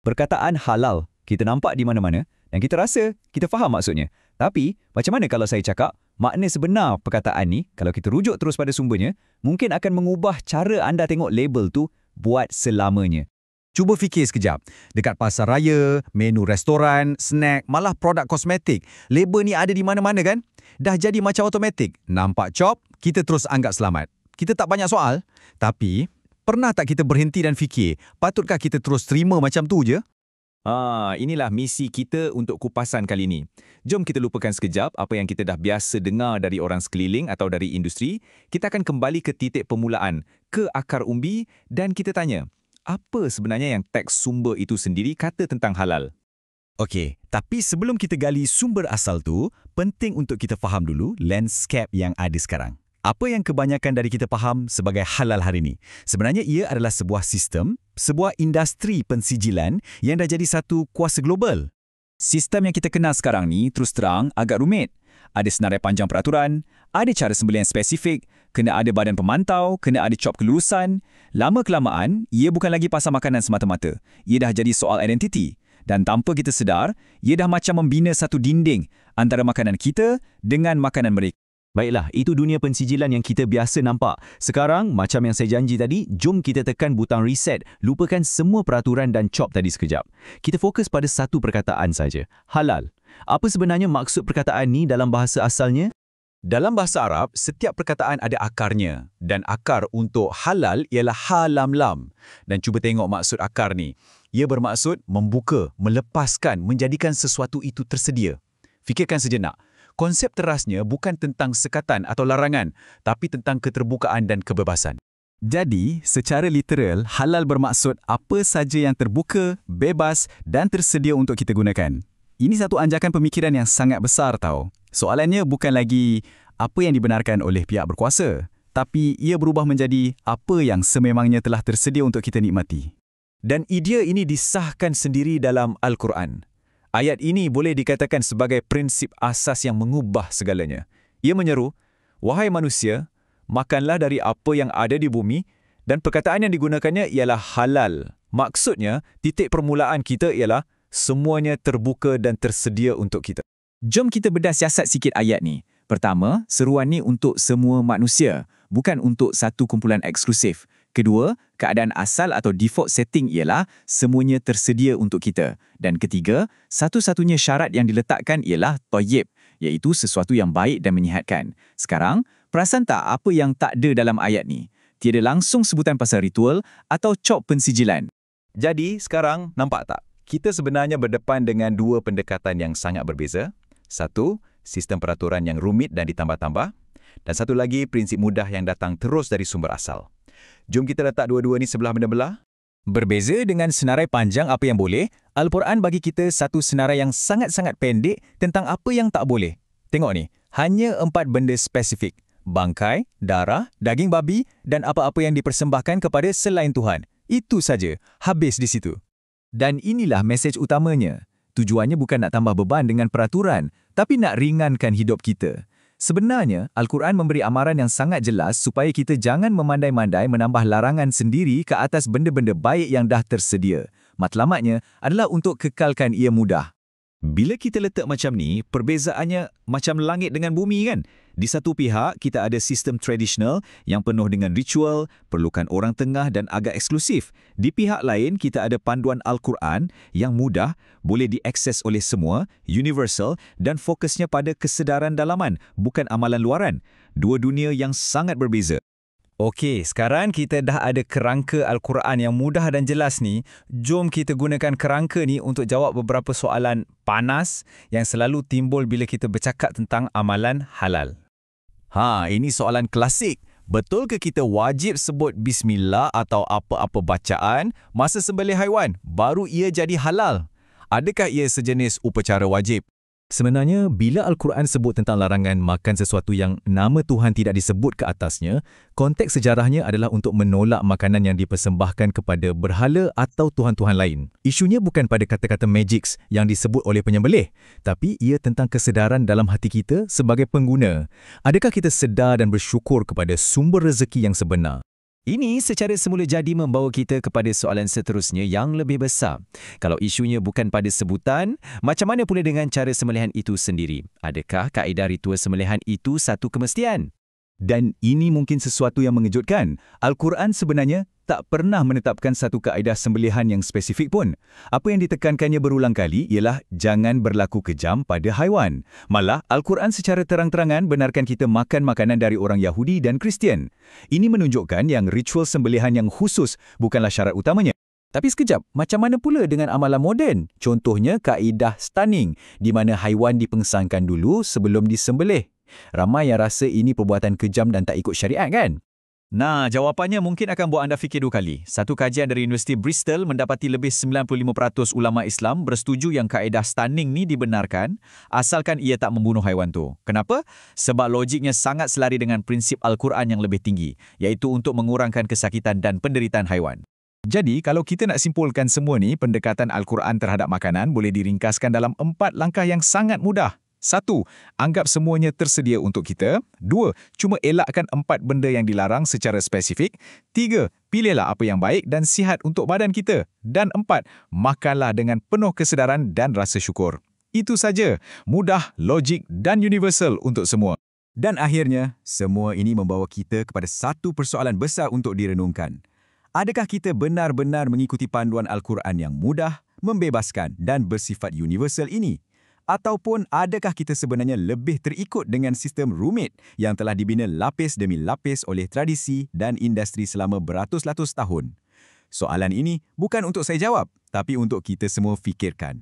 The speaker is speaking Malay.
Perkataan halal kita nampak di mana-mana dan kita rasa kita faham maksudnya. Tapi, macam mana kalau saya cakap, makna sebenar perkataan ni, kalau kita rujuk terus pada sumbernya, mungkin akan mengubah cara anda tengok label tu buat selamanya. Cuba fikir sekejap. Dekat pasar raya, menu restoran, snack, malah produk kosmetik. Label ni ada di mana-mana kan? Dah jadi macam automatik. Nampak chop, kita terus anggap selamat. Kita tak banyak soal. Tapi, pernah tak kita berhenti dan fikir, patutkah kita terus terima macam tu je? Inilah misi kita untuk kupasan kali ini. Jom kita lupakan sekejap apa yang kita dah biasa dengar dari orang sekeliling atau dari industri. Kita akan kembali ke titik permulaan, ke akar umbi dan kita tanya, apa sebenarnya yang teks sumber itu sendiri kata tentang halal? Okey, tapi sebelum kita gali sumber asal tu, penting untuk kita faham dulu landscape yang ada sekarang. Apa yang kebanyakan dari kita faham sebagai halal hari ini? Sebenarnya ia adalah sebuah sistem, sebuah industri pensijilan yang dah jadi satu kuasa global. Sistem yang kita kenal sekarang ni terus terang agak rumit. Ada senarai panjang peraturan, ada cara sembelihan spesifik, kena ada badan pemantau, kena ada cop kelulusan. Lama-kelamaan, ia bukan lagi pasal makanan semata-mata. Ia dah jadi soal identiti. Dan tanpa kita sedar, ia dah macam membina satu dinding antara makanan kita dengan makanan mereka. Baiklah, itu dunia pensijilan yang kita biasa nampak. Sekarang, macam yang saya janji tadi, jom kita tekan butang reset. Lupakan semua peraturan dan cop tadi sekejap. Kita fokus pada satu perkataan saja, halal. Apa sebenarnya maksud perkataan ni dalam bahasa asalnya? Dalam bahasa Arab, setiap perkataan ada akarnya. Dan akar untuk halal ialah ha-lam-lam. Dan cuba tengok maksud akar ni. Ia bermaksud membuka, melepaskan, menjadikan sesuatu itu tersedia. Fikirkan sejenak. Konsep terasnya bukan tentang sekatan atau larangan, tapi tentang keterbukaan dan kebebasan. Jadi, secara literal, halal bermaksud apa saja yang terbuka, bebas dan tersedia untuk kita gunakan. Ini satu anjakan pemikiran yang sangat besar tau. Soalannya bukan lagi apa yang dibenarkan oleh pihak berkuasa, tapi ia berubah menjadi apa yang sememangnya telah tersedia untuk kita nikmati. Dan idea ini disahkan sendiri dalam Al-Quran. Ayat ini boleh dikatakan sebagai prinsip asas yang mengubah segalanya. Ia menyeru, wahai manusia, makanlah dari apa yang ada di bumi dan perkataan yang digunakannya ialah halal. Maksudnya, titik permulaan kita ialah semuanya terbuka dan tersedia untuk kita. Jom kita bedah siasat sikit ayat ni. Pertama, seruan ni untuk semua manusia, bukan untuk satu kumpulan eksklusif. Kedua, keadaan asal atau default setting ialah semuanya tersedia untuk kita. Dan ketiga, satu-satunya syarat yang diletakkan ialah thayyib, iaitu sesuatu yang baik dan menyihatkan. Sekarang, perasan tak apa yang tak ada dalam ayat ni? Tiada langsung sebutan pasal ritual atau cop pensijilan. Jadi, sekarang nampak tak? Kita sebenarnya berdepan dengan dua pendekatan yang sangat berbeza. Satu, sistem peraturan yang rumit dan ditambah-tambah. Dan satu lagi, prinsip mudah yang datang terus dari sumber asal. Jom kita letak dua-dua ni sebelah belah. Berbeza dengan senarai panjang apa yang boleh, Al-Quran bagi kita satu senarai yang sangat-sangat pendek tentang apa yang tak boleh. Tengok ni, hanya 4 benda spesifik. Bangkai, darah, daging babi dan apa-apa yang dipersembahkan kepada selain Tuhan. Itu saja, habis di situ. Dan inilah mesej utamanya. Tujuannya bukan nak tambah beban dengan peraturan, tapi nak ringankan hidup kita. Sebenarnya, Al-Quran memberi amaran yang sangat jelas supaya kita jangan memandai-mandai menambah larangan sendiri ke atas benda-benda baik yang dah tersedia. Matlamatnya adalah untuk kekalkan ia mudah. Bila kita letak macam ni, perbezaannya macam langit dengan bumi kan? Di satu pihak, kita ada sistem tradisional yang penuh dengan ritual, perlukan orang tengah dan agak eksklusif. Di pihak lain, kita ada panduan Al-Quran yang mudah, boleh diakses oleh semua, universal dan fokusnya pada kesedaran dalaman, bukan amalan luaran. Dua dunia yang sangat berbeza. Okey, sekarang kita dah ada kerangka Al-Quran yang mudah dan jelas ni. Jom kita gunakan kerangka ni untuk jawab beberapa soalan panas yang selalu timbul bila kita bercakap tentang amalan halal. Ini soalan klasik. Betul ke kita wajib sebut bismillah atau apa-apa bacaan masa sembelih haiwan baru ia jadi halal? Adakah ia sejenis upacara wajib? Sebenarnya, bila Al-Quran sebut tentang larangan makan sesuatu yang nama Tuhan tidak disebut ke atasnya, konteks sejarahnya adalah untuk menolak makanan yang dipersembahkan kepada berhala atau tuhan-tuhan lain. Isunya bukan pada kata-kata magics yang disebut oleh penyembelih, tapi ia tentang kesedaran dalam hati kita sebagai pengguna. Adakah kita sedar dan bersyukur kepada sumber rezeki yang sebenar? Ini secara semula jadi membawa kita kepada soalan seterusnya yang lebih besar. Kalau isunya bukan pada sebutan, macam mana pula dengan cara sembelihan itu sendiri? Adakah kaedah ritual sembelihan itu satu kemestian? Dan ini mungkin sesuatu yang mengejutkan. Al-Quran sebenarnya tak pernah menetapkan satu kaedah sembelihan yang spesifik pun. Apa yang ditekankannya berulang kali ialah jangan berlaku kejam pada haiwan. Malah, Al-Quran secara terang-terangan benarkan kita makan makanan dari orang Yahudi dan Kristian. Ini menunjukkan yang ritual sembelihan yang khusus bukanlah syarat utamanya. Tapi sekejap, macam mana pula dengan amalan moden? Contohnya kaedah stunning, di mana haiwan dipengsangkan dulu sebelum disembelih. Ramai yang rasa ini perbuatan kejam dan tak ikut syariat kan? Nah, jawapannya mungkin akan buat anda fikir dua kali. Satu kajian dari Universiti Bristol mendapati lebih 95% ulama Islam bersetuju yang kaedah stunning ni dibenarkan asalkan ia tak membunuh haiwan tu. Kenapa? Sebab logiknya sangat selari dengan prinsip Al-Quran yang lebih tinggi, iaitu untuk mengurangkan kesakitan dan penderitaan haiwan. Jadi, kalau kita nak simpulkan semua ni, pendekatan Al-Quran terhadap makanan boleh diringkaskan dalam 4 langkah yang sangat mudah. 1. Anggap semuanya tersedia untuk kita. 2. Cuma elakkan 4 benda yang dilarang secara spesifik. 3. Pilihlah apa yang baik dan sihat untuk badan kita. Dan 4. Makanlah dengan penuh kesedaran dan rasa syukur. Itu saja. Mudah, logik dan universal untuk semua. Dan akhirnya, semua ini membawa kita kepada satu persoalan besar untuk direnungkan. Adakah kita benar-benar mengikuti panduan Al-Quran yang mudah, membebaskan dan bersifat universal ini? Ataupun adakah kita sebenarnya lebih terikut dengan sistem rumit yang telah dibina lapis demi lapis oleh tradisi dan industri selama beratus-ratus tahun? Soalan ini bukan untuk saya jawab, tapi untuk kita semua fikirkan.